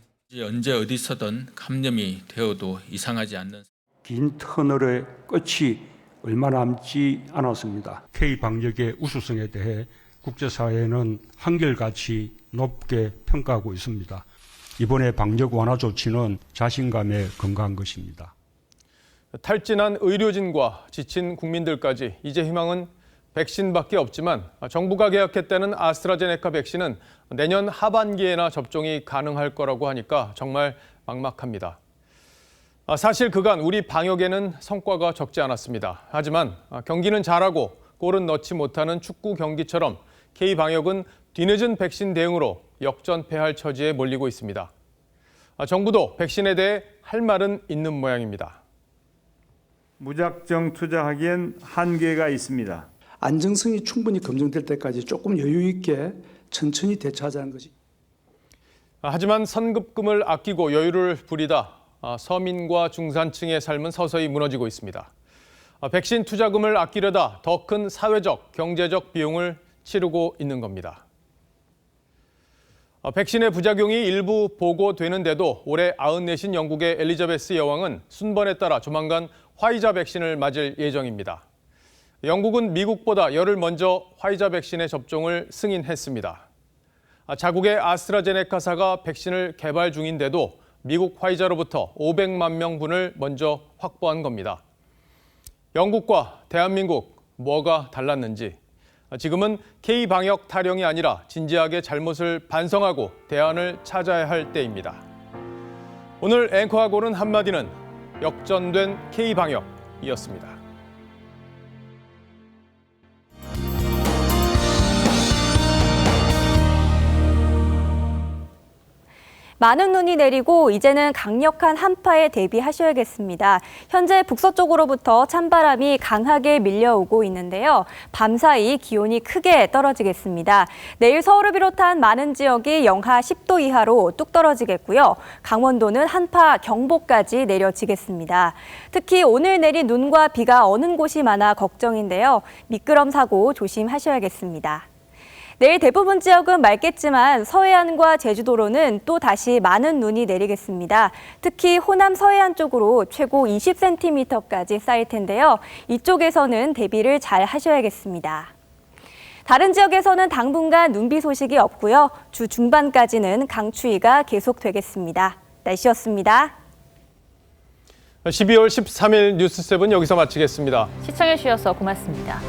언제 어디서든 감염이 되어도 이상하지 않는 긴 터널의 끝이 얼마 남지 않았습니다. K-방역의 우수성에 대해 국제사회는 한결같이 높게 평가하고 있습니다. 이번에 방역 완화 조치는 자신감에 근거한 것입니다. 탈진한 의료진과 지친 국민들까지 이제 희망은 백신밖에 없지만 정부가 계약했다는 아스트라제네카 백신은 내년 하반기에나 접종이 가능할 거라고 하니까 정말 막막합니다. 사실 그간 우리 방역에는 성과가 적지 않았습니다. 하지만 경기는 잘하고 골은 넣지 못하는 축구 경기처럼 K-방역은 뒤늦은 백신 대응으로 역전패할 처지에 몰리고 있습니다. 정부도 백신에 대해 할 말은 있는 모양입니다. 무작정 투자하기엔 한계가 있습니다. 안정성이 충분히 검증될 때까지 조금 여유 있게 천천히 대처하자는 것이. 하지만 선급금을 아끼고 여유를 부리다 서민과 중산층의 삶은 서서히 무너지고 있습니다. 백신 투자금을 아끼려다 더 큰 사회적, 경제적 비용을 치르고 있는 겁니다. 백신의 부작용이 일부 보고되는데도 올해 94신 영국의 엘리자베스 여왕은 순번에 따라 조만간 화이자 백신을 맞을 예정입니다. 영국은 미국보다 열흘 먼저 화이자 백신의 접종을 승인했습니다. 자국의 아스트라제네카사가 백신을 개발 중인데도 미국 화이자로부터 500만 명분을 먼저 확보한 겁니다. 영국과 대한민국 뭐가 달랐는지, 지금은 K방역 타령이 아니라 진지하게 잘못을 반성하고 대안을 찾아야 할 때입니다. 오늘 앵커가 고른 한마디는 역전된 K방역이었습니다. 많은 눈이 내리고 이제는 강력한 한파에 대비하셔야겠습니다. 현재 북서쪽으로부터 찬바람이 강하게 밀려오고 있는데요. 밤사이 기온이 크게 떨어지겠습니다. 내일 서울을 비롯한 많은 지역이 영하 10도 이하로 뚝 떨어지겠고요. 강원도는 한파 경보까지 내려지겠습니다. 특히 오늘 내린 눈과 비가 어는 곳이 많아 걱정인데요. 미끄럼 사고 조심하셔야겠습니다. 내일 대부분 지역은 맑겠지만 서해안과 제주도로는 또 다시 많은 눈이 내리겠습니다. 특히 호남 서해안 쪽으로 최고 20cm까지 쌓일 텐데요. 이쪽에서는 대비를 잘 하셔야겠습니다. 다른 지역에서는 당분간 눈비 소식이 없고요. 주 중반까지는 강추위가 계속되겠습니다. 날씨였습니다. 12월 13일 뉴스7 여기서 마치겠습니다. 시청해주셔서 고맙습니다.